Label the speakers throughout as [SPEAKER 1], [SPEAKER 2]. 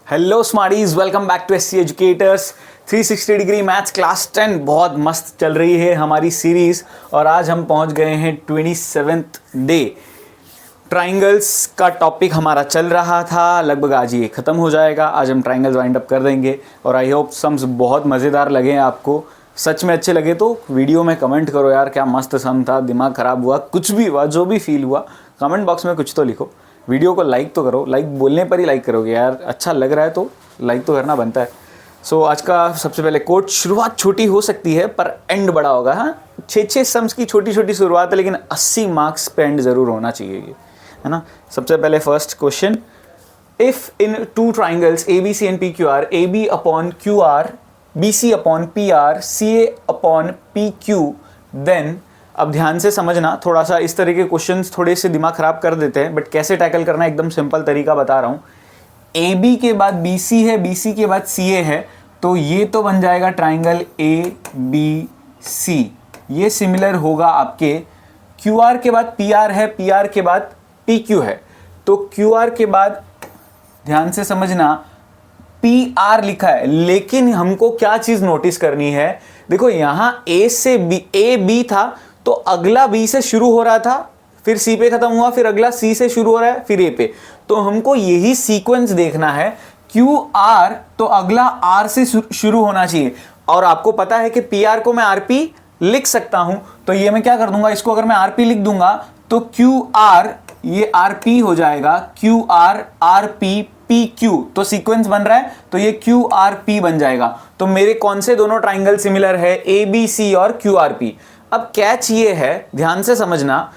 [SPEAKER 1] Hello smarties, welcome back to SC educators. 360 degree maths class 10 बहुत मस्त चल रही है हमारी सीरीज और आज हम पहुंच गए हैं 27th डे। ट्राइंगल्स का टॉपिक हमारा चल रहा था, लगभग आज ये ख़त्म हो जाएगा। आज हम ट्राइंगल्स वाइंड अप कर देंगे और आई होप सम्स बहुत मज़ेदार लगे आपको। सच में अच्छे लगे तो वीडियो में कमेंट करो यार, क्या मस्त सम था, दिमाग ख़राब हुआ, कुछ भी हुआ, जो भी फील हुआ कमेंट बॉक्स में कुछ तो लिखो। वीडियो को लाइक तो करो, लाइक बोलने पर ही लाइक करोगे यार, अच्छा लग रहा है तो लाइक तो करना बनता है। सो आज का सबसे पहले कोट, शुरुआत छोटी हो सकती है पर एंड बड़ा होगा। हाँ, 6 सम्स की छोटी छोटी शुरुआत है लेकिन 80 मार्क्स पे एंड ज़रूर होना चाहिए ये, है ना। सबसे पहले first question, if in two triangles A B C and P Q R, A B upon Q R, B C upon P R, C A upon P Q, then. अब ध्यान से समझना, थोड़ा सा इस तरह के क्वेश्चंस थोड़े से दिमाग खराब कर देते हैं बट कैसे टैकल करना है एकदम सिंपल तरीका बता रहा हूँ। ए बी के बाद बी सी है, बी सी के बाद सी ए है, तो ये तो बन जाएगा ट्राइंगल ए बी सी। ये सिमिलर होगा आपके क्यू आर के बाद पी आर है, पी आर के बाद पी क्यू है, तो क्यू आर के बाद ध्यान से समझना पी आर लिखा है, लेकिन हमको क्या चीज़ नोटिस करनी है, देखो यहाँ ए से बी, ए बी था तो अगला बी से शुरू हो रहा था, फिर सी पे खत्म हुआ, फिर अगला सी से शुरू हो रहा है, फिर ए पे। तो हमको यही सीक्वेंस देखना है, क्यू आर तो अगला आर से शुरू होना चाहिए। और आपको पता है कि पी आर को मैं आर पी लिख सकता हूं, तो ये मैं क्या कर दूंगा, इसको अगर मैं आर पी लिख दूंगा तो क्यू आर ये आर पी हो जाएगा, Q R R P P Q, तो सीक्वेंस बन रहा है तो ये क्यू आर पी बन जाएगा। तो मेरे कौन से दोनों ट्राइंगल सिमिलर है, ए बी सी और क्यू आर पी। अब कैच ये है, ध्यान से समझना,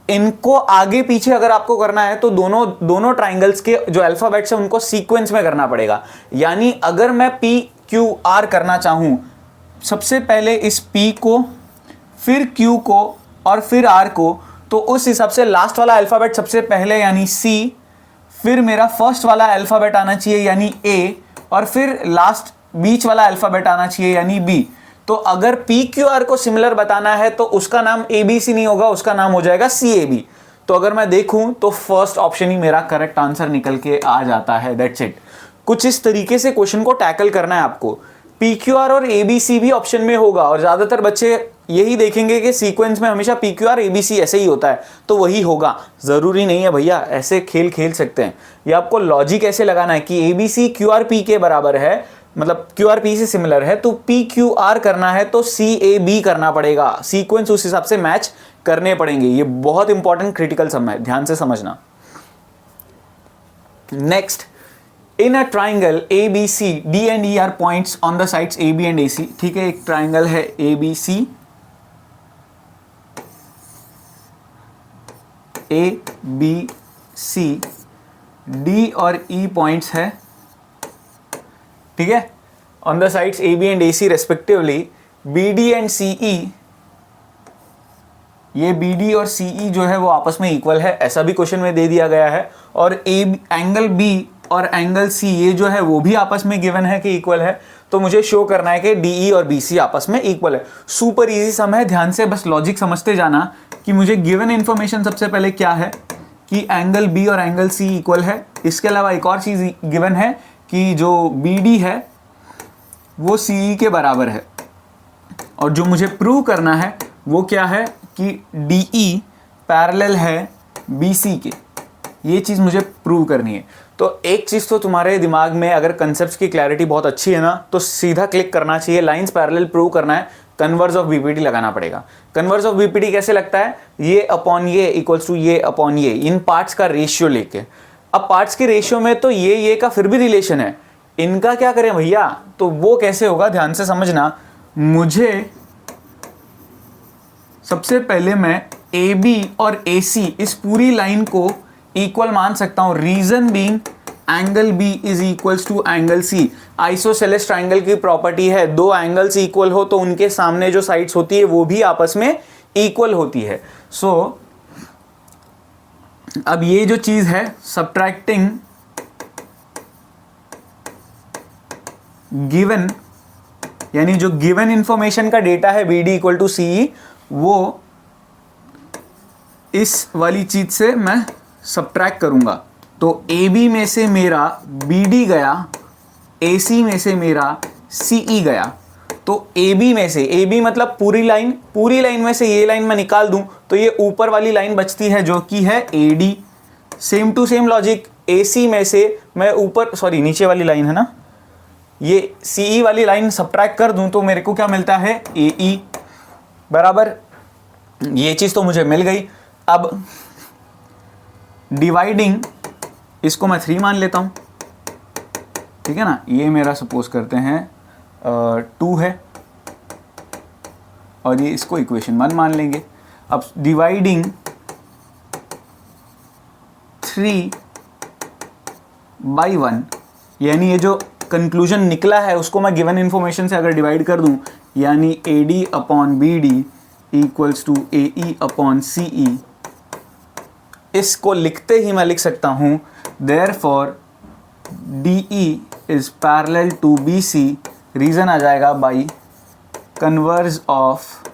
[SPEAKER 1] इनको आगे पीछे अगर आपको करना है तो दोनों ट्राइंगल्स के जो अल्फाबेट्स है उनको सीक्वेंस में करना पड़ेगा। यानी अगर मैं पी क्यू आर करना चाहूं, सबसे पहले इस पी को, फिर क्यू को और फिर आर को, तो उस हिसाब से लास्ट वाला अल्फाबेट सबसे पहले यानी सी, फिर मेरा फर्स्ट वाला अल्फाबेट आना चाहिए यानी ए, और फिर लास्ट बीच वाला अल्फाबेट आना चाहिए यानी बी। तो अगर पी क्यू आर को सिमिलर बताना है तो उसका नाम ए बी सी नहीं होगा, उसका नाम हो जाएगा सी ए बी। तो अगर मैं देखूं तो फर्स्ट ऑप्शन ही मेरा करेक्ट आंसर निकल के आ जाता है। That's it. कुछ इस तरीके से क्वेश्चन को टैकल करना है आपको। पी क्यू आर और ए बी सी भी ऑप्शन में होगा और ज्यादातर बच्चे यही देखेंगे कि सीक्वेंस में हमेशा P Q R A B C ऐसे ही होता है, तो वही होगा। जरूरी नहीं है भैया, ऐसे खेल खेल सकते हैं। ये आपको लॉजिक ऐसे लगाना है कि A B C Q R P के बराबर है, मतलब क्यू आर पी से सिमिलर है, तो पी क्यू आर करना है तो सी ए बी करना पड़ेगा। सीक्वेंस उस हिसाब से मैच करने पड़ेंगे। ये बहुत इंपॉर्टेंट क्रिटिकल सम है, ध्यान से समझना। Next, in a triangle A B C, D and E are points on the sides A B and A C. ठीक है, एक ट्राइंगल है A B C, A B C, D और ई पॉइंट्स है, ठीक है, on the sides A B and A C respectively. B D and C E, ये B D और सी ई जो है वो आपस में इक्वल है, ऐसा भी क्वेश्चन में दे दिया गया है। और एंगल बी और एंगल सी ये जो है वो भी आपस में गिवन है कि इक्वल है, तो मुझे शो करना है कि डी ई और बी सी आपस में इक्वल है। सुपर इजी सम है, ध्यान से बस लॉजिक समझते जाना कि मुझे गिवन इंफॉर्मेशन सबसे पहले क्या है कि एंगल बी और एंगल सी इक्वल है। इसके अलावा एक और चीज गिवन है कि जो बी डी है वो सी ई के बराबर है, और जो मुझे प्रूव करना है वो क्या है कि डी ई पैरेलल है बी सी के। ये चीज़ मुझे प्रूव करनी है। तो एक चीज़ तो तुम्हारे दिमाग में, अगर कंसेप्ट्स की क्लैरिटी बहुत अच्छी है ना, तो सीधा क्लिक करना चाहिए, लाइंस पैरेलल प्रूव करना है, कन्वर्स ऑफ बीपीटी लगाना पड़ेगा। कन्वर्स ऑफ बीपीटी कैसे लगता है, ये अपॉन ये इक्वल्स टू ये अपॉन ये, इन पार्ट्स का रेशियो लेके। अब पार्ट्स के रेशियो में तो ये का फिर भी रिलेशन है, इनका क्या करें भैया, तो वो कैसे होगा, ध्यान से समझना। मुझे सबसे पहले मैं ए बी और ए सी इस पूरी लाइन को इक्वल मान सकता हूं, reason being angle B is equals to angle C. Isosceles triangle की प्रॉपर्टी है, दो एंगल्स इक्वल हो तो उनके सामने जो साइड्स होती है वो भी आपस में इक्वल होती है। सो अब ये जो चीज है, सब्ट्रैक्टिंग गिवन, यानी जो गिवन इंफॉर्मेशन का डेटा है बी डी इक्वल टू सी, वो इस वाली चीज से मैं सब्ट्रैक्ट करूंगा। तो ए बी में से मेरा बी डी गया, ए सी में से मेरा सी ई गया। तो ए बी में से, ए बी मतलब पूरी लाइन में से ये लाइन मैं निकाल दूं तो ये ऊपर वाली लाइन बचती है जो कि है A D. Same to same logic, A C में से मैं ऊपर, सॉरी नीचे वाली लाइन है ना, ये सी ई वाली लाइन सब्ट्रैक्ट कर दूं तो मेरे को क्या मिलता है, ए ई बराबर। ये चीज़ तो मुझे मिल गई। अब डिवाइडिंग, इसको मैं 3 मान लेता हूँ, ठीक है ना। ये मेरा सपोज करते हैं 2 है और ये इसको इक्वेशन 1 मान लेंगे। अब डिवाइडिंग 3/1, यानी ये जो कंक्लूजन निकला है उसको मैं गिवन इन्फॉर्मेशन से अगर डिवाइड कर दूं, यानी A D upon B D equals to A E upon C E, इसको लिखते ही मैं लिख सकता हूं therefore D E is parallel to B C. Reason आ जाएगा by converse of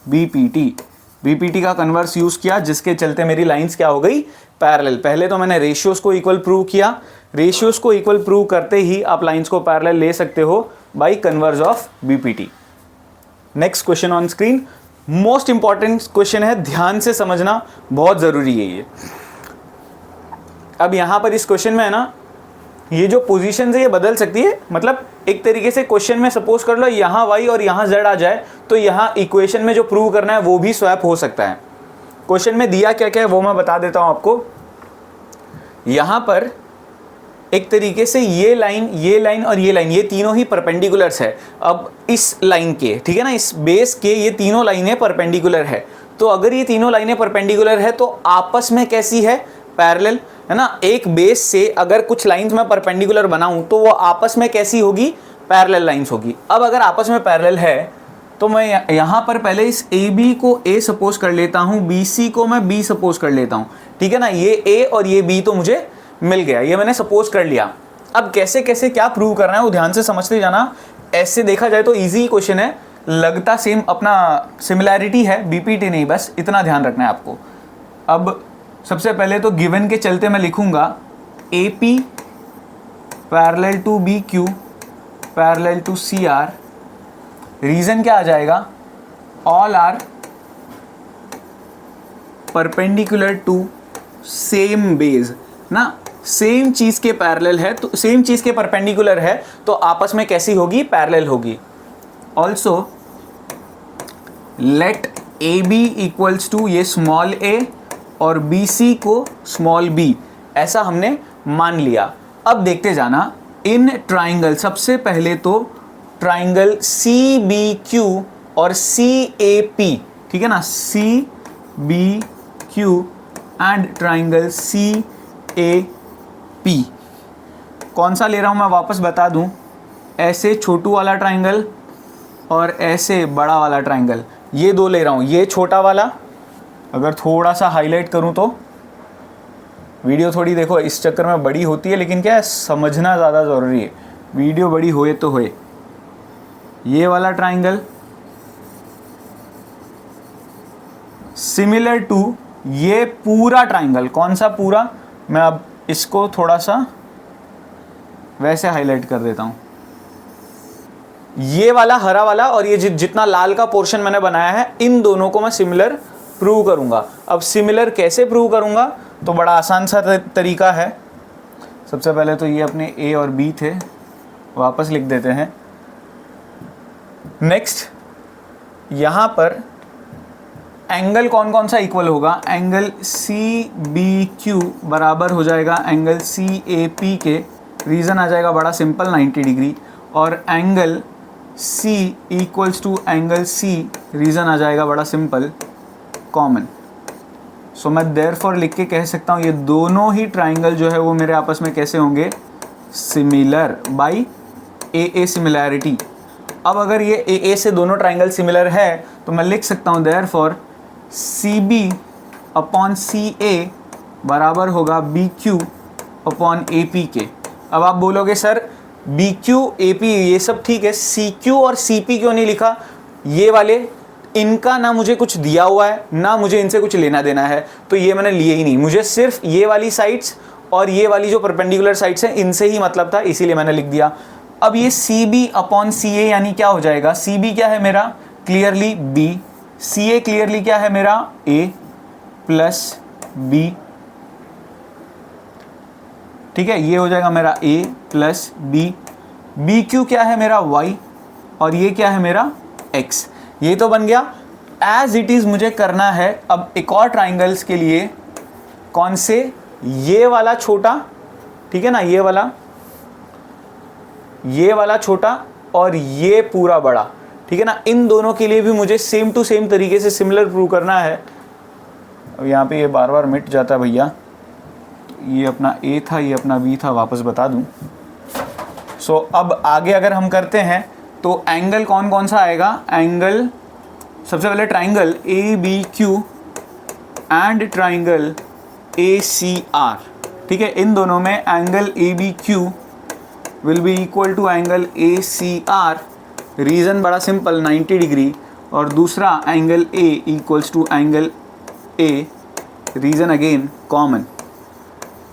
[SPEAKER 1] BPT. BPT का कन्वर्स यूज किया जिसके चलते मेरी लाइंस क्या हो गई, पैरेलल। पहले तो मैंने रेशियोज को इक्वल प्रूव किया, रेशियोज को इक्वल प्रूव करते ही आप लाइंस को पैरेलल ले सकते हो by converse of BPT. Next question on screen, most important question है, ध्यान से समझना बहुत जरूरी है ये। अब यहां पर इस क्वेश्चन में है ना, ये जो पोजीशन है ये बदल सकती है। मतलब एक तरीके से क्वेश्चन में सपोज कर लो यहाँ y और यहाँ z आ जाए तो यहाँ इक्वेशन में जो प्रूव करना है वो भी स्वैप हो सकता है। क्वेश्चन में दिया क्या क्या है वो मैं बता देता हूँ आपको। यहाँ पर एक तरीके से ये लाइन और ये लाइन, ये तीनों ही परपेंडिकुलर्स है। अब इस लाइन के, ठीक है ना, इस बेस के ये तीनों लाइनें परपेंडिकुलर है। तो अगर ये तीनों लाइनें परपेंडिकुलर है तो आपस में कैसी है, पैरेलल, है ना। एक बेस से अगर कुछ लाइंस में परपेंडिकुलर बनाऊं तो वो आपस में कैसी होगी, पैरेलल लाइंस होगी। अब अगर आपस में पैरेलल है तो मैं यहाँ पर पहले इस ए बी को ए सपोज कर लेता हूँ, बी सी को मैं बी सपोज कर लेता हूँ, ठीक है ना। ये ए और ये बी तो मुझे मिल गया, ये मैंने सपोज कर लिया। अब कैसे कैसे क्या प्रूव करना है वो ध्यान से समझते जाना। ऐसे देखा जाए तो ईजी क्वेश्चन है, लगता सेम, अपना सिमिलैरिटी है, बीपीटी नहीं, बस इतना ध्यान रखना है आपको। अब सबसे पहले तो गिवन के चलते मैं लिखूंगा A P parallel to B Q parallel to C R. Reason क्या आ जाएगा, all are perpendicular to same base ना। सेम चीज के पैरेलल है तो सेम चीज के परपेंडिकुलर है तो आपस में कैसी होगी, पैरेलल होगी। Also let A B equals to ये स्मॉल ए और बी सी को स्मॉल बी, ऐसा हमने मान लिया। अब देखते जाना इन ट्राइंगल, सबसे पहले तो ट्राइंगल सी बी क्यू और सी ए पी, ठीक है ना, C B Q and triangle C A P. कौन सा ले रहा हूं मैं वापस बता दूं, ऐसे छोटू वाला ट्राइंगल और ऐसे बड़ा वाला ट्राइंगल, ये दो ले रहा हूं। ये छोटा वाला अगर थोड़ा सा हाईलाइट करूं तो वीडियो थोड़ी देखो इस चक्कर में बड़ी होती है, लेकिन क्या है, समझना ज़्यादा ज़रूरी है, वीडियो बड़ी होए तो होए। ये वाला ट्राइंगल सिमिलर टू ये पूरा ट्राइंगल। कौन सा पूरा, मैं अब इसको थोड़ा सा वैसे हाईलाइट कर देता हूं। ये वाला हरा वाला और ये जितना लाल का पोर्शन मैंने बनाया है, इन दोनों को मैं सिमिलर प्रूव करूंगा। अब सिमिलर कैसे प्रूव करूंगा, तो बड़ा आसान सा तरीका है। सबसे पहले तो ये अपने ए और बी थे, वापस लिख देते हैं। नेक्स्ट यहाँ पर एंगल कौन कौन सा इक्वल होगा, एंगल सी बी क्यू बराबर हो जाएगा एंगल सी ए पी के। रीज़न आ जाएगा बड़ा सिंपल, 90 डिग्री। और angle C equals to angle C, reason आ जाएगा बड़ा सिंपल, कॉमन। सो मैं देयरफॉर लिख के कह सकता हूँ ये दोनों ही ट्राइंगल जो है वो मेरे आपस में कैसे होंगे, सिमिलर, बाई ए सिमिलैरिटी। अब अगर ये ए से दोनों ट्राइंगल सिमिलर है तो मैं लिख सकता हूँ therefore C B upon C A बराबर होगा B Q upon A P के। अब आप बोलोगे sir B Q A P ये सब ठीक है, सी क्यू और सी पी क्यों नहीं लिखा, ये वाले इनका ना मुझे कुछ दिया हुआ है ना मुझे इनसे कुछ लेना देना है, तो ये मैंने लिए ही नहीं। मुझे सिर्फ ये वाली साइड्स और ये वाली जो परपेंडिकुलर साइड्स हैं इनसे ही मतलब था, इसीलिए मैंने लिख दिया। अब ये सी बी अपॉन सी ए यानी क्या हो जाएगा, सी बी क्या है मेरा, क्लियरली बी, सी ए क्लियरली क्या है मेरा, ए प्लस बी, ठीक है, ये हो जाएगा मेरा ए प्लस बी, बी क्यू क्या है मेरा वाई, और ये क्या है मेरा एक्स। ये तो बन गया एज इट इज। मुझे करना है अब एक और ट्राइंगल्स के लिए, कौन से, ये वाला छोटा, ठीक है ना, ये वाला छोटा और ये पूरा बड़ा, ठीक है ना, इन दोनों के लिए भी मुझे सेम टू सेम तरीके से सिमिलर प्रूव करना है। अब यहाँ पे ये बार बार मिट जाता है भैया, ये अपना ए था, ये अपना बी था, वापस बता दूं। सो अब आगे अगर हम करते हैं तो एंगल कौन कौन सा आएगा, एंगल सबसे पहले triangle A B Q and triangle A C R, ठीक है, इन दोनों में angle A B Q will be equal to angle A C R. Reason बड़ा सिंपल, 90 डिग्री, और दूसरा angle A equals to angle A, reason again common,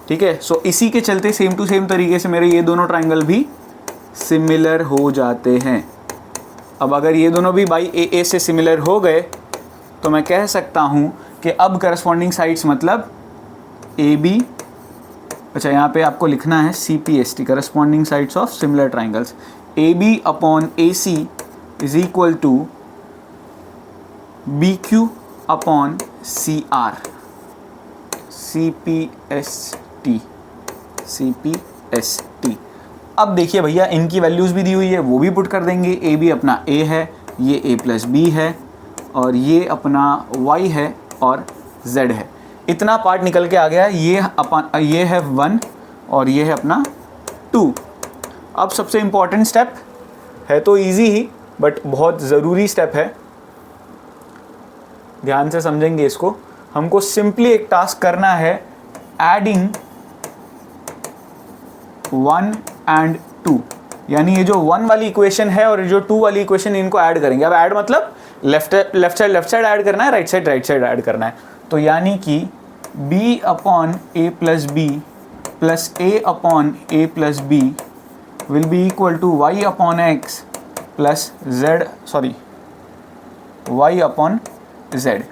[SPEAKER 1] ठीक है। सो इसी के चलते सेम टू सेम तरीके से मेरे ये दोनों ट्राइंगल भी सिमिलर हो जाते हैं। अब अगर ये दोनों भी बाई ए से सिमिलर हो गए तो मैं कह सकता हूँ कि अब करस्पॉन्डिंग साइड्स मतलब ए बी, अच्छा यहाँ पे आपको लिखना है CPST, corresponding sides of similar triangles, A B upon A C is equal to B Q upon C R, CPST। अब देखिए भैया इनकी वैल्यूज़ भी दी हुई है, वो भी पुट कर देंगे। ए बी अपना ए है, ये ए प्लस बी है, और ये अपना y है और z है। इतना पार्ट निकल के आ गया, ये है 1 और ये है अपना 2। अब सबसे इम्पॉर्टेंट स्टेप है, तो इजी ही बट बहुत ज़रूरी स्टेप है, ध्यान से समझेंगे इसको। हमको सिंपली एक टास्क करना है, एडिंग 1 एंड 2, यानी ये जो 1 वाली इक्वेशन है और जो 2 वाली इक्वेशन, इनको ऐड करेंगे। अब ऐड मतलब लेफ्ट साइड ऐड करना है, राइट साइड ऐड करना है। तो यानी कि b upon A plus B plus A upon A plus B will be equal to y upon X plus z, sorry y upon z।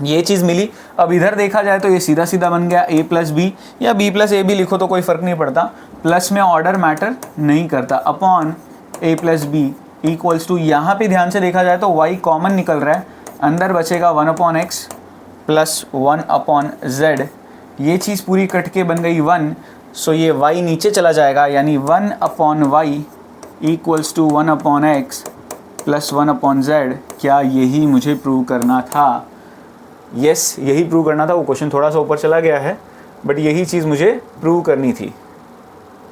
[SPEAKER 1] ये चीज़ मिली। अब इधर देखा जाए तो ये सीधा सीधा बन गया a प्लस बी, या b प्लस ए बी लिखो तो कोई फ़र्क नहीं पड़ता, प्लस में ऑर्डर मैटर नहीं करता, upon a plus B equals to, यहाँ पे ध्यान से देखा जाए तो y कॉमन निकल रहा है, अंदर बचेगा 1 upon X plus 1 upon z। ये चीज़ पूरी कट के बन गई 1, सो ये y नीचे चला जाएगा, यानी 1 upon Y equals to 1 upon X plus 1 upon z। क्या यही मुझे प्रूव करना था? यस, यही प्रूव करना था। वो क्वेश्चन थोड़ा सा ऊपर चला गया है, बट यही चीज़ मुझे प्रूव करनी थी।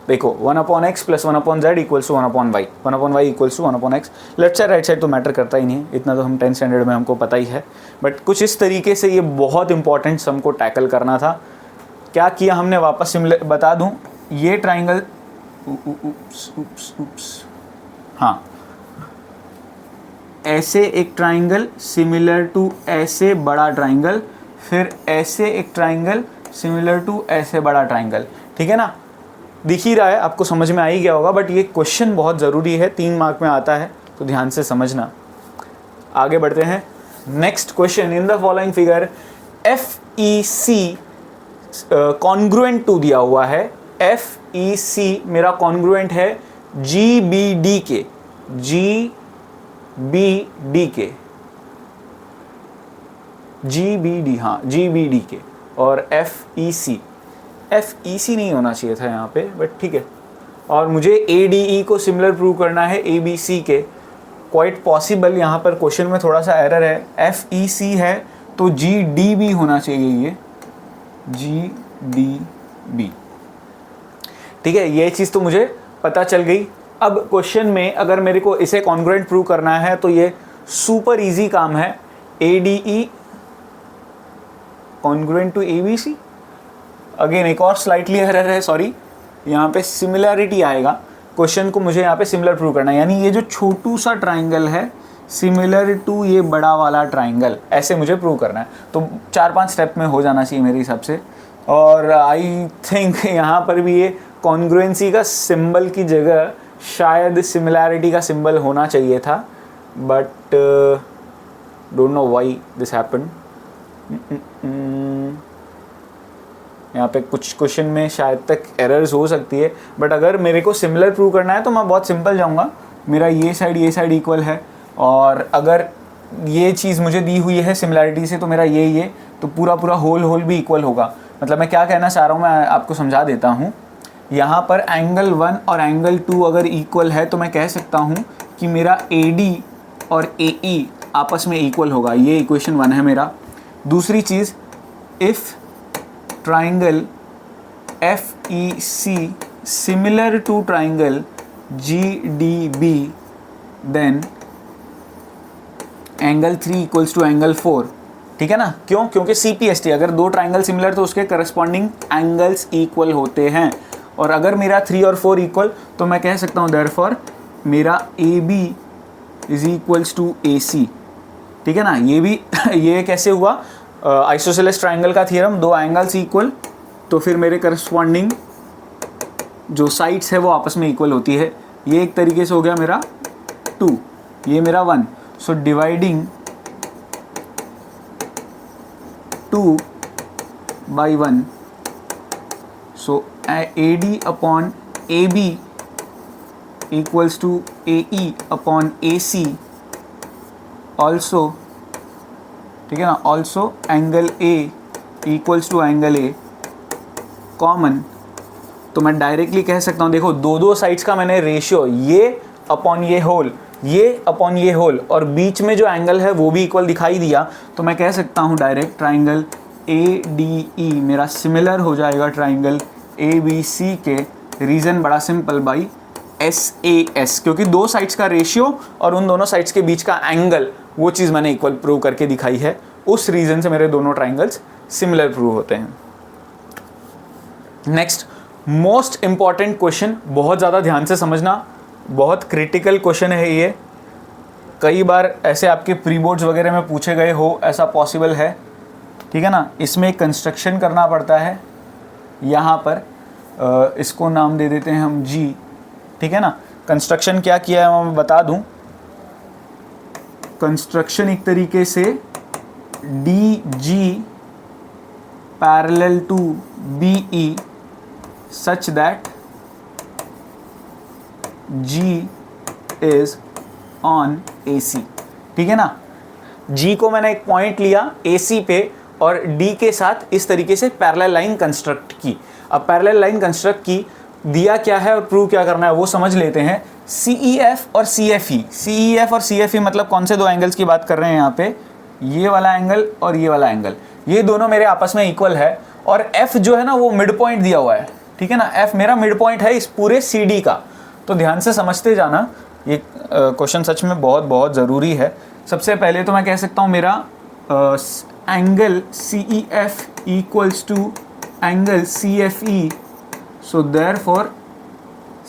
[SPEAKER 1] देखो 1 upon X plus 1 upon Z equals to 1 upon Y, 1 upon Y equals to 1 upon X. Left side right side तो मैटर करता ही नहीं, इतना तो हम 10th स्टैंडर्ड में हमको पता ही है, बट कुछ इस तरीके से ये बहुत इंपॉर्टेंट सम को टैकल करना था। क्या किया हमने, वापस बता दूं, ये ट्राइंगल, हाँ, ऐसे एक ट्राइंगल सिमिलर टू ऐसे बड़ा ट्राइंगल, फिर ऐसे एक ट्राइंगल सिमिलर टू ऐसे बड़ा ट्राइंगल, ठीक है ना। दिख ही रहा है, आपको समझ में आ ही गया होगा, बट ये क्वेश्चन बहुत ज़रूरी है, 3 मार्क में आता है, तो ध्यान से समझना। आगे बढ़ते हैं। Next question, in the following figure FEC congruent to दिया हुआ है। FEC मेरा कॉन्ग्रुएंट है GBD के, GBD, हाँ GBD के, और FEC नहीं होना चाहिए था यहाँ पे, बट ठीक है। और मुझे ADE को सिमिलर प्रूव करना है ABC के, क्वाइट पॉसिबल, यहाँ पर क्वेश्चन में थोड़ा सा एरर है। FEC है तो GDB होना चाहिए, ये GDB, ठीक है। ये चीज़ तो मुझे पता चल गई। अब क्वेश्चन में अगर मेरे को इसे कॉन्ग्रुएंट प्रूव करना है तो ये सुपर इजी काम है। ADE congruent to ABC, again एक और स्लाइटली एरर है, सॉरी, यहाँ पे सिमिलैरिटी आएगा। क्वेश्चन को मुझे यहाँ पे सिमिलर प्रूव करना है, यानी ये जो छोटू सा ट्राइंगल है सिमिलर टू ये बड़ा वाला ट्राइंगल, ऐसे मुझे प्रूव करना है। तो 4-5 स्टेप में हो जाना चाहिए मेरे हिसाब से। और आई थिंक यहाँ पर भी ये कॉन्ग्रुएंसी का सिंबल की जगह शायद सिमिलैरिटी का सिंबल होना चाहिए था, but don't know why this happened. यहाँ पे कुछ क्वेश्चन में शायद तक एरर्स हो सकती है, बट अगर मेरे को सिमिलर प्रूव करना है तो मैं बहुत सिंपल जाऊँगा। मेरा ये साइड इक्वल है, और अगर ये चीज़ मुझे दी हुई है सिमिलैरिटी से तो मेरा ये तो पूरा होल भी इक्वल होगा। मतलब मैं क्या कहना चाह रहा हूँ, मैं आपको समझा देता हूँ। यहाँ पर एंगल 1 और एंगल 2 अगर इक्वल है तो मैं कह सकता हूँ कि मेरा AD और AE आपस में इक्वल होगा। ये इक्वेशन 1 है मेरा। दूसरी चीज़, if triangle FEC similar to triangle GDB then angle 3 equals to angle 4। ठीक है ना? क्यों? क्योंकि CPST, अगर दो ट्राइंगल सिमिलर तो उसके करस्पॉन्डिंग एंगल्स इक्वल होते हैं। और अगर मेरा 3 और 4 इक्वल तो मैं कह सकता हूँ देयरफॉर मेरा AB is equals to AC। ठीक है ना? ये भी ये कैसे हुआ? आइसोसेलेस ट्राइंगल का थ्योरम, दो एंगल्स इक्वल तो फिर मेरे करस्पॉन्डिंग जो साइड्स है वो आपस में इक्वल होती है। ये एक तरीके से हो गया मेरा 2, ये मेरा 1। So dividing 2 by 1, so AD upon AB equals to AE upon AC also, ठीक है ना? also angle A equals to angle A common. तो मैं डायरेक्टली कह सकता हूँ, देखो दो साइड्स का मैंने रेशियो, ये अपॉन ये होल, ये अपॉन ये होल, और बीच में जो एंगल है वो भी इक्वल दिखाई दिया। तो मैं कह सकता हूँ डायरेक्ट ट्राइंगल ADE मेरा सिमिलर हो जाएगा ट्राइंगल ABC के। रीज़न बड़ा सिंपल, बाई SAS, क्योंकि दो साइड्स का रेशियो और उन दोनों साइड्स के बीच का एंगल, वो चीज़ मैंने इक्वल प्रूव करके दिखाई है। उस रीज़न से मेरे दोनों ट्राइंगल्स सिमिलर प्रूव होते हैं। नेक्स्ट, मोस्ट इंपॉर्टेंट क्वेश्चन, बहुत ज़्यादा ध्यान से समझना, बहुत क्रिटिकल क्वेश्चन है ये। कई बार ऐसे आपके प्री बोर्ड्स वगैरह में पूछे गए हो, ऐसा पॉसिबल है। ठीक है ना? इसमें कंस्ट्रक्शन करना पड़ता है। यहाँ पर इसको नाम दे देते हैं हम G। ठीक है ना? कंस्ट्रक्शन क्या किया है मैं बता दूँ। कंस्ट्रक्शन एक तरीके से DG parallel to BE such that G is on AC। ठीक है ना? G को मैंने एक पॉइंट लिया AC पे और D के साथ इस तरीके से पैरेलल लाइन कंस्ट्रक्ट की। अब पैरेलल लाइन कंस्ट्रक्ट की, दिया क्या है और प्रूव क्या करना है वो समझ लेते हैं। CEF और CFE, CEF और CFE मतलब कौन से दो एंगल्स की बात कर रहे हैं यहाँ पे? ये वाला एंगल और ये वाला एंगल, ये दोनों मेरे आपस में इक्वल है। और F जो है ना वो मिड पॉइंट दिया हुआ है। ठीक है ना? F मेरा मिड पॉइंट है इस पूरे CD का। तो ध्यान से समझते जाना, ये क्वेश्चन सच में बहुत ज़रूरी है। सबसे पहले तो मैं कह सकता हूँ मेरा angle CEF equals to angle CFE। So therefore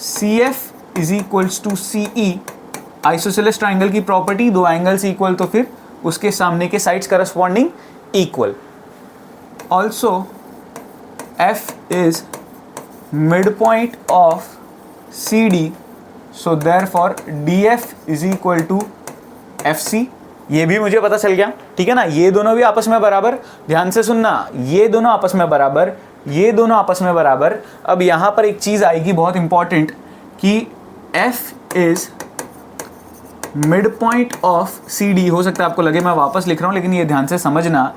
[SPEAKER 1] CF is equals to CE। Isosceles triangle की प्रॉपर्टी, दो एंगल्स इक्वल तो फिर उसके सामने के sides corresponding equal. Also F is midpoint of CD, so therefore DF is equal to FC। ये भी मुझे पता चल गया। ठीक है ना? ये दोनों भी आपस में बराबर, ध्यान से सुनना, ये दोनों आपस में बराबर, ये दोनों आपस में बराबर। अब यहाँ पर एक चीज़ आएगी बहुत इंपॉर्टेंट कि F is midpoint of CD। हो सकता है आपको लगे मैं वापस लिख रहा हूँ, लेकिन ये ध्यान से समझना।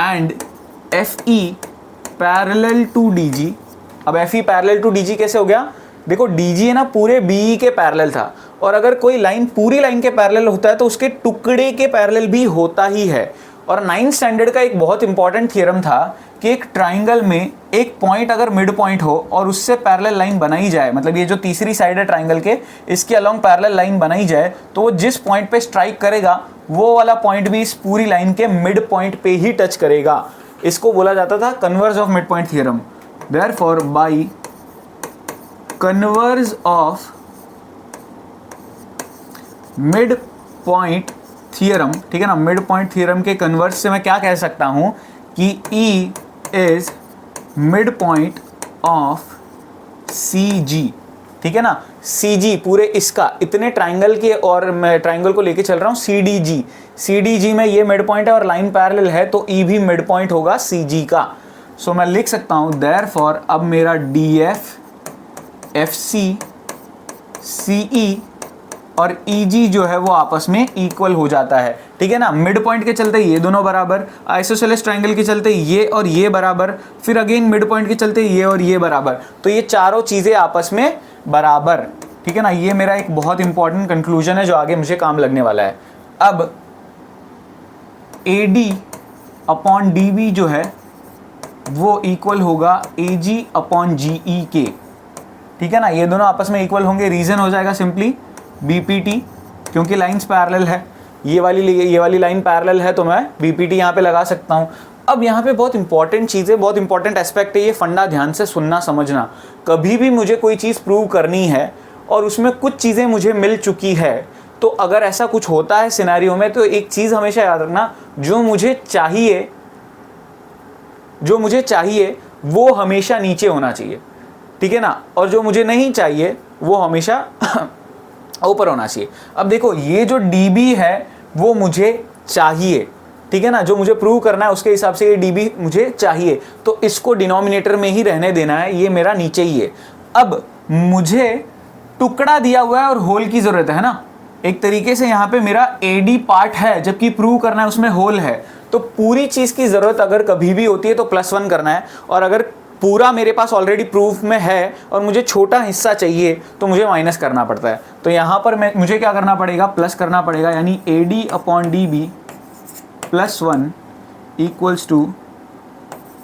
[SPEAKER 1] And FE parallel to DG। अब FE पैरेलल टू DG कैसे हो गया? देखो DG है ना पूरे BE के पैरेलल था, और अगर कोई लाइन पूरी लाइन के पैरेलल होता है तो उसके टुकड़े के पैरेलल भी होता ही है। और 9th स्टैंडर्ड का एक बहुत इंपॉर्टेंट थ्योरम था कि एक ट्राइंगल में एक पॉइंट अगर मिड पॉइंट हो और उससे पैरेलल लाइन बनाई जाए, मतलब ये जो तीसरी साइड है ट्राइंगल के, इसके अलोंग पैरेलल लाइन बनाई जाए, तो वो जिस पॉइंट पे स्ट्राइक करेगा वो वाला पॉइंट भी इस पूरी लाइन के मिड पॉइंट पे ही टच करेगा। इसको बोला जाता था converse of mid point theorem. Therefore by converse of mid point theorem, ठीक है ना, मिड पॉइंट थियरम के कन्वर्स से मैं क्या कह सकता हूँ कि E is mid point of CG, ठीक है ना। CG पूरे इसका, इतने ट्राइंगल के, और मैं ट्राइंगल को लेके चल रहा हूँ CDG में ये मिड पॉइंट है और लाइन पैरेलल है, तो E भी मिड पॉइंट होगा CG का। सो मैं लिख सकता हूँ देयरफॉर अब मेरा DF FC CE और EG जो है वो आपस में इक्वल हो जाता है, ठीक है ना। मिड पॉइंट के चलते ये दोनों बराबर, आइसोसेलेस ट्रायंगल के चलते ये और ये बराबर, फिर अगेन मिड पॉइंट के चलते ये और ये बराबर, तो ये चारों चीज़ें आपस में बराबर, ठीक है ना। ये मेरा एक बहुत इंपॉर्टेंट कंक्लूजन है जो आगे मुझे काम लगने वाला है। अब AD अपॉन DB जो है वो इक्वल होगा AG अपॉन GE के, ठीक है ना। ये दोनों आपस में इक्वल होंगे, रीजन हो जाएगा सिंपली BPT, क्योंकि लाइंस पैरेलल है, ये वाली लाइन पैरेलल है, तो मैं BPT यहाँ पे लगा सकता हूँ। अब यहाँ पे बहुत इंपॉर्टेंट चीज़ बहुत इंपॉर्टेंट एस्पेक्ट है, ये फंडा ध्यान से सुनना समझना। कभी भी मुझे कोई चीज़ प्रूव करनी है और उसमें कुछ चीज़ें मुझे मिल चुकी है, तो अगर ऐसा कुछ होता है सिनेरियो में, तो एक चीज़ हमेशा याद रखना, जो मुझे चाहिए वो हमेशा नीचे होना चाहिए, ठीक है ना, और जो मुझे नहीं चाहिए वो हमेशा ऊपर होना चाहिए। अब देखो ये जो DB है वो मुझे चाहिए, ठीक है ना, जो मुझे प्रूव करना है उसके हिसाब से ये DB मुझे चाहिए, तो इसको डिनोमिनेटर में ही रहने देना है, ये मेरा नीचे ही है। अब मुझे टुकड़ा दिया हुआ है और होल की ज़रूरत है ना, एक तरीके से यहाँ पे मेरा AD पार्ट है, जबकि प्रूव करना है उसमें होल है, तो पूरी चीज़ की ज़रूरत अगर कभी भी होती है तो +1 करना है, और अगर पूरा मेरे पास ऑलरेडी प्रूफ में है और मुझे छोटा हिस्सा चाहिए तो मुझे माइनस करना पड़ता है। तो यहाँ पर मुझे क्या करना पड़ेगा, प्लस करना पड़ेगा, यानी AD upon DB +1 equals to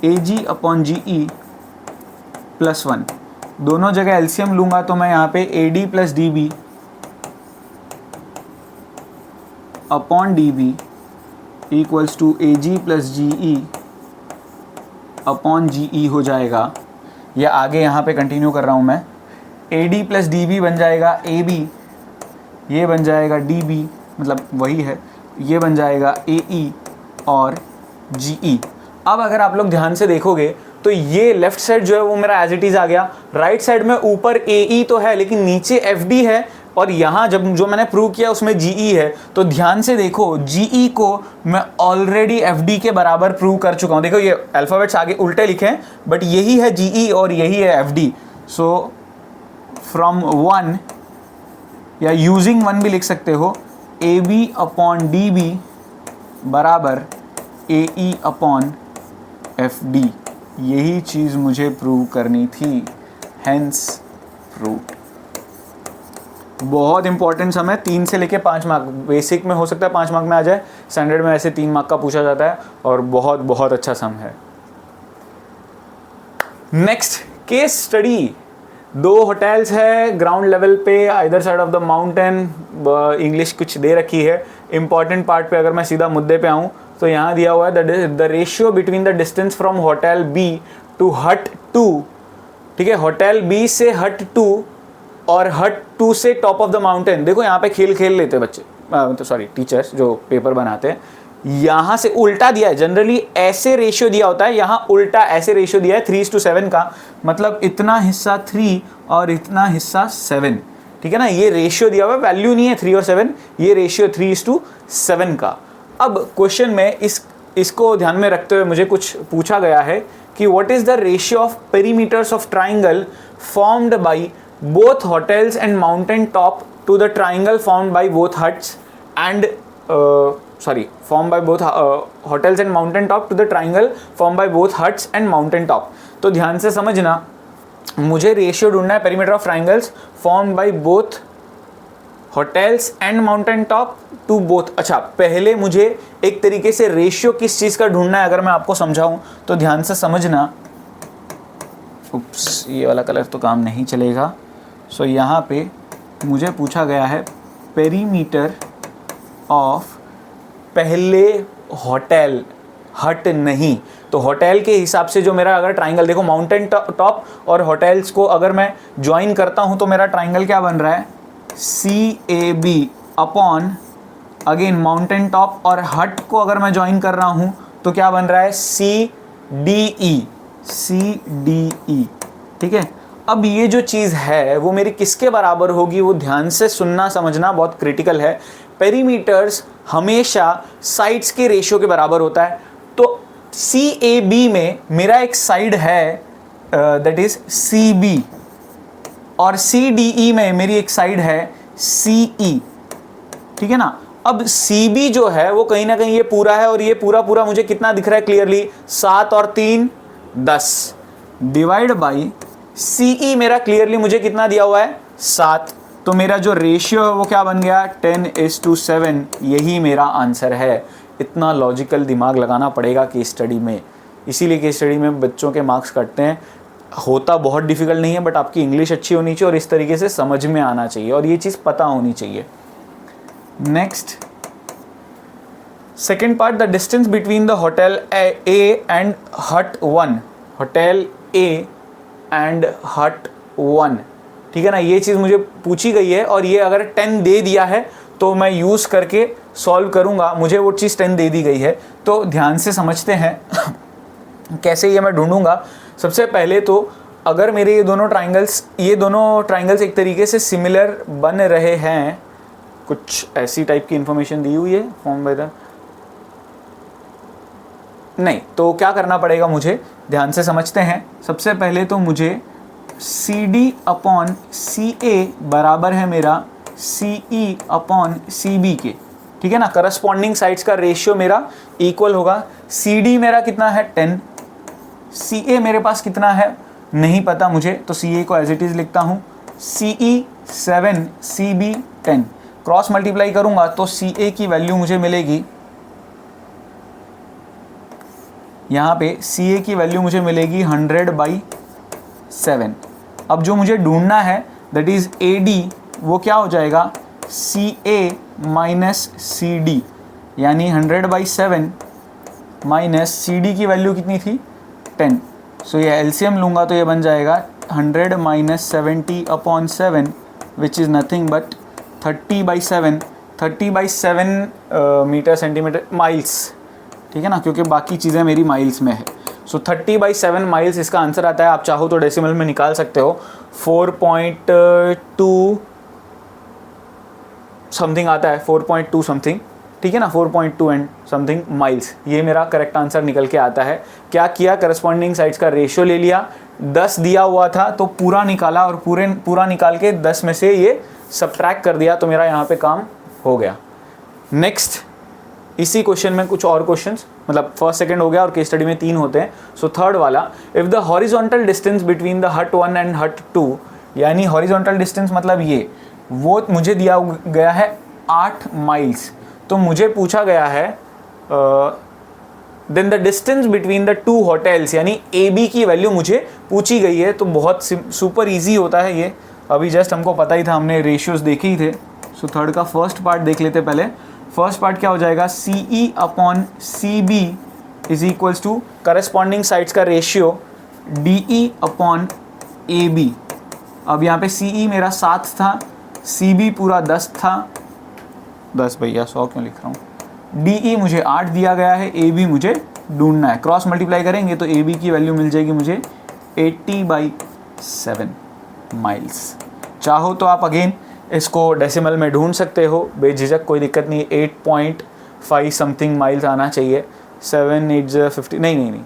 [SPEAKER 1] AG upon GE +1। दोनों जगह एलसीएम लूँगा तो मैं यहाँ पे AD plus DB upon DB equals to AG plus GE upon GE हो जाएगा, या आगे यहाँ पे कंटिन्यू कर रहा हूँ मैं, AD प्लस DB बन जाएगा AB, ये बन जाएगा DB, मतलब वही है, ये बन जाएगा AE और GE। अब अगर आप लोग ध्यान से देखोगे तो ये लेफ्ट साइड जो है वो मेरा एज इट इज़ आ गया, राइट साइड में ऊपर AE तो है लेकिन नीचे FD है, और यहाँ जब जो मैंने प्रूव किया उसमें GE है, तो ध्यान से देखो GE को मैं ऑलरेडी FD के बराबर प्रूव कर चुका हूँ। देखो ये अल्फ़ाबेट्स आगे उल्टे लिखे हैं, बट यही है GE और यही है FD। सो फ्रॉम 1 या यूजिंग 1 भी लिख सकते हो, AB अपॉन DB बराबर AE अपॉन FD। यही चीज़ मुझे प्रूव करनी थी, हेंस प्रूव्ड। बहुत इंपॉर्टेंट सम है, 3 से लेके 5 मार्क, बेसिक में हो सकता है 5 मार्क में आ जाए, स्टैंडर्ड में ऐसे 3 मार्क का पूछा जाता है, और बहुत बहुत अच्छा सम है। नेक्स्ट केस स्टडी, 2 होटल्स है ग्राउंड लेवल पे, either side of the mountain, English कुछ दे रखी है। इंपॉर्टेंट पार्ट पे अगर मैं सीधा मुद्दे पे आऊँ तो यहाँ दिया हुआ है the ratio between the distance from hotel B to hut 2, ठीक है, होटल B से हट 2 और हट 2 से टॉप ऑफ द माउंटेन। देखो यहाँ पे खेल लेते हैं बच्चे, तो सॉरी टीचर्स जो पेपर बनाते हैं, यहाँ से उल्टा दिया है, जनरली ऐसे रेशियो दिया होता है, यहाँ उल्टा ऐसे रेशियो दिया है 3:7 का, मतलब इतना हिस्सा 3 और इतना हिस्सा 7, ठीक है ना। ये रेशियो दिया हुआ है, वैल्यू नहीं है 3 और 7, ये रेशियो 3:7 का। अब क्वेश्चन में इसको ध्यान में रखते हुए मुझे कुछ पूछा गया है कि what is the ratio of perimeters of triangle formed by both hotels and mountain top to the triangle formed by both huts and formed by both hotels and mountain top to the triangle formed by both huts and mountain top। तो ध्यान से समझना, मुझे ratio ढूंढना है perimeter of triangles formed by both hotels and mountain top to both. अच्छा, पहले मुझे एक तरीके से रेशियो किस चीज़ का ढूंढना है अगर मैं आपको समझाऊं तो ध्यान से समझना। उप्स, ये वाला कलर तो काम नहीं चलेगा। सो यहाँ पे मुझे पूछा गया है पेरीमीटर ऑफ, पहले होटल, हट नहीं, तो होटल के हिसाब से जो मेरा अगर ट्राइंगल, देखो माउंटेन टॉप और होटल्स को अगर मैं ज्वाइन करता हूँ तो मेरा ट्राइंगल क्या बन रहा है, CAB upon again mountain top और हट को अगर मैं ज्वाइन कर रहा हूं तो क्या बन रहा है, CDE, CDE, ठीक है। अब ये जो चीज़ है वो मेरी किसके बराबर होगी, वो ध्यान से सुनना समझना बहुत क्रिटिकल है। पेरीमीटर्स हमेशा साइड्स के रेशियो के बराबर होता है। तो CAB में मेरा एक साइड है दैट इज CB, और CDE में मेरी एक साइड है CE, ठीक है ना। अब CB जो है वो कहीं ना कहीं ये पूरा है, और ये पूरा पूरा मुझे कितना दिख रहा है क्लियरली, 7 और 3 10, डिवाइड बाई CE मेरा क्लियरली मुझे कितना दिया हुआ है, 7। तो मेरा जो रेशियो है वो क्या बन गया, 10:7। यही मेरा आंसर है। इतना लॉजिकल दिमाग लगाना पड़ेगा केस स्टडी में, इसीलिए केस स्टडी में बच्चों के मार्क्स कटते हैं। होता बहुत डिफिकल्ट नहीं है, बट आपकी इंग्लिश अच्छी होनी चाहिए और इस तरीके से समझ में आना चाहिए और ये चीज़ पता होनी चाहिए। Next, second part, the distance between the hotel A and हट 1, होटल A एंड हट 1, ठीक है ना। ये चीज़ मुझे पूछी गई है और ये अगर 10 दे दिया है तो मैं यूज़ करके सॉल्व करूँगा। मुझे वो चीज़ 10 दे दी गई है, तो ध्यान से समझते हैं कैसे ये मैं ढूंढूंगा। सबसे पहले तो अगर मेरे ये दोनों ट्राइंगल्स एक तरीके से सिमिलर बन रहे हैं, कुछ ऐसी टाइप की इंफॉर्मेशन दी हुई है फॉर्म बाय द, नहीं तो क्या करना पड़ेगा मुझे, ध्यान से समझते हैं। सबसे पहले तो मुझे CD अपॉन CA बराबर है मेरा CE अपॉन CB के, ठीक है ना। करस्पॉन्डिंग साइड्स का रेशियो मेरा इक्वल होगा। CD मेरा कितना है 10, CA मेरे पास कितना है नहीं पता मुझे, तो CA को एज इट इज़ लिखता हूँ, CE 7, CB 10, क्रॉस मल्टीप्लाई करूँगा तो CA की वैल्यू मुझे मिलेगी, यहाँ पे CA की वैल्यू मुझे मिलेगी 100/7। अब जो मुझे ढूंढना है दैट इज़ AD, वो क्या हो जाएगा, CA माइनस CD, यानी 100/7 माइनस CD की वैल्यू कितनी थी 10। सो ये एलसीएम लूँगा तो ये बन जाएगा 100 minus 70/7 which is nothing but 30/7, 30/7 metre centimetre miles, ठीक है ना, क्योंकि बाकी चीज़ें मेरी माइल्स में है। सो 30/7 माइल्स इसका आंसर आता है। आप चाहो तो डेसिमल में निकाल सकते हो, 4.2 समथिंग आता है, 4.2 समथिंग, ठीक है ना, 4.2 एंड समथिंग माइल्स, ये मेरा करेक्ट आंसर निकल के आता है। क्या किया, करस्पॉन्डिंग साइड्स का रेशियो ले लिया, 10 दिया हुआ था तो पूरा निकाला और पूरा निकाल के 10 में से ये सब्ट्रैक्ट कर दिया, तो मेरा यहाँ पे काम हो गया। नेक्स्ट, इसी क्वेश्चन में कुछ और क्वेश्चंस, मतलब फर्स्ट सेकंड हो गया और केस स्टडी में 3 होते हैं। सो थर्ड वाला, if the horizontal distance between the hut 1 and हट 2, यानी हॉरिजॉन्टल डिस्टेंस मतलब ये, वो मुझे दिया गया है 8 माइल्स, तो मुझे पूछा गया है then the distance between the 2 hotels, यानी AB की वैल्यू मुझे पूछी गई है। तो बहुत सुपर इजी होता है ये, अभी जस्ट हमको पता ही था, हमने रेशियोज देखे ही थे। सो थर्ड का फर्स्ट पार्ट देख लेते पहले। फर्स्ट पार्ट क्या हो जाएगा, CE upon CB is equals to corresponding sides का रेशियो DE अपॉन AB। अब यहाँ पे CE मेरा 7 था, CB पूरा 10 था, 10 भैया 100 क्यों लिख रहा हूँ, DE मुझे 8 दिया गया है, AB मुझे ढूंढना है। क्रॉस मल्टीप्लाई करेंगे तो AB की वैल्यू मिल जाएगी मुझे 80/7 माइल्स। चाहो तो आप अगेन इसको डेसिमल में ढूंढ सकते हो, बेझिझक, कोई दिक्कत नहीं। 8.5 समथिंग माइल्स आना चाहिए, 7 8 50, नहीं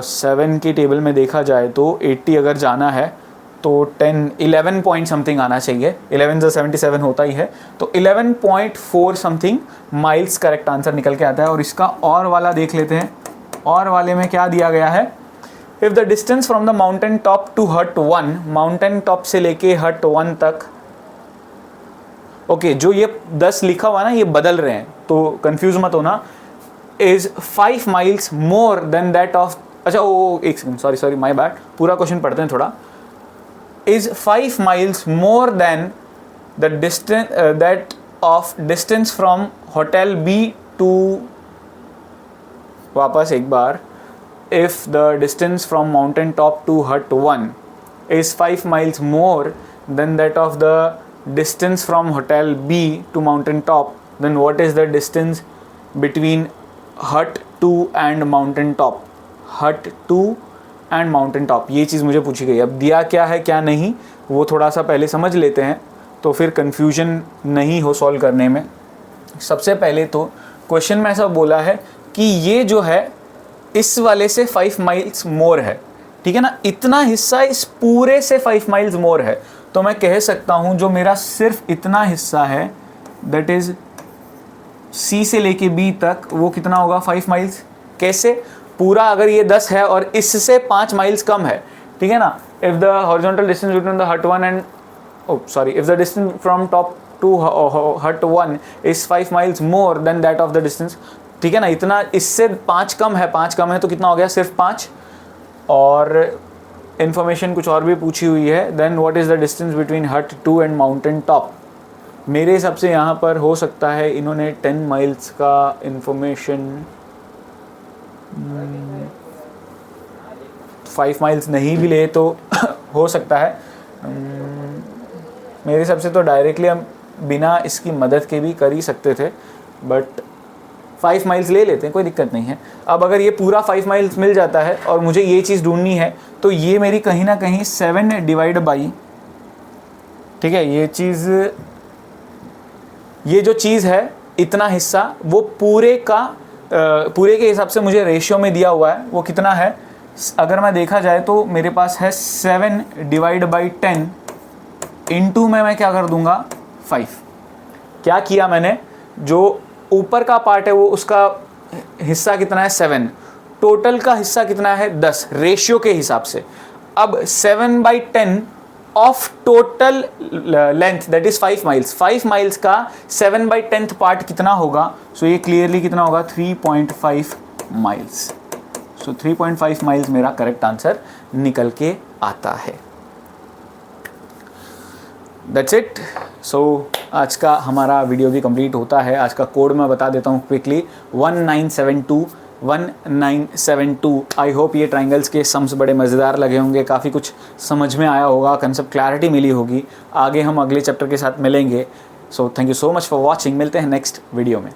[SPEAKER 1] 7 की टेबल में देखा जाए तो 80 अगर जाना है तो 11 पॉइंट समथिंग आना चाहिए, 11 से 77 होता ही है, तो 11.4 समथिंग माइल्स करेक्ट आंसर निकल के आता है। और इसका और वाला देख लेते हैं, और वाले में क्या दिया गया है, if the distance from the mountain top to hut 1, mountain top से लेके हट 1 तक, ओके जो ये 10 लिखा हुआ है ना, ये बदल रहे हैं तो कंफ्यूज मत होना, is 5 miles more than that of, अच्छा ओ एक सेकंड, सॉरी माय बैड, पूरा क्वेश्चन पढ़ते हैं थोड़ा। is 5 miles more than the distance that of distance from hotel B to, वापस एक बार, if the distance from mountain top to hut 1 is 5 miles more than that of the distance from hotel B to mountain top then what is the distance between hut 2 and mountain top, हट 2 and mountain top, ये चीज़ मुझे पूछी गई। अब दिया क्या है क्या नहीं वो थोड़ा सा पहले समझ लेते हैं तो फिर कन्फ्यूजन नहीं हो सॉल्व करने में। सबसे पहले तो क्वेश्चन में ऐसा बोला है कि ये जो है इस वाले से 5 माइल्स मोर है, ठीक है ना, इतना हिस्सा इस पूरे से 5 माइल्स मोर है। तो मैं कह सकता हूँ जो मेरा सिर्फ इतना हिस्सा है दैट इज़ C से लेके B तक, वो कितना होगा 5 माइल्स। कैसे? पूरा अगर ये 10 है और इससे 5 माइल्स कम है, ठीक है ना, if the horizontal distance between the hut 1 and if the distance from top to hut 1 is 5 miles more than that of the distance, ठीक है ना, इतना इससे 5 कम है, 5 कम है तो कितना हो गया सिर्फ 5। और इन्फॉर्मेशन कुछ और भी पूछी हुई है, then what is the distance between hut 2 and mountain top. मेरे हिसाब से यहाँ पर हो सकता है इन्होंने 10 माइल्स का इन्फॉर्मेशन 5 माइल्स नहीं भी ले तो हो सकता है। मेरे हिसाब से तो डायरेक्टली हम बिना इसकी मदद के भी कर ही सकते थे, बट 5 माइल्स ले लेते हैं, कोई दिक्कत नहीं है। अब अगर ये पूरा 5 माइल्स मिल जाता है और मुझे ये चीज़ ढूंढनी है तो ये मेरी कहीं ना कहीं 7 डिवाइड बाई, ठीक है, ये जो चीज़ है इतना हिस्सा वो पूरे के हिसाब से मुझे रेशियो में दिया हुआ है, वो कितना है अगर मैं देखा जाए तो मेरे पास है 7 डिवाइड बाई 10 इंटू में मैं क्या कर दूंगा 5। क्या किया मैंने, जो ऊपर का पार्ट है वो उसका हिस्सा कितना है 7, टोटल का हिस्सा कितना है 10 रेशियो के हिसाब से। अब 7/10 of total length that is 5 miles, 5 miles का 7/10 पार्ट कितना होगा, सो ये क्लियरली कितना होगा 3.5 माइल्स। सो 3.5 माइल्स मेरा करेक्ट आंसर निकल के आता है। That's it. सो आज का हमारा वीडियो भी कंप्लीट होता है। आज का कोड मैं बता देता हूँ क्विकली, 1972। आई होप ये ट्राइंगल्स के सम्स बड़े मज़ेदार लगे होंगे, काफ़ी कुछ समझ में आया होगा, कंसेप्ट क्लैरिटी मिली होगी। आगे हम अगले चैप्टर के साथ मिलेंगे। So thank you so much for watching, मिलते हैं नेक्स्ट वीडियो में।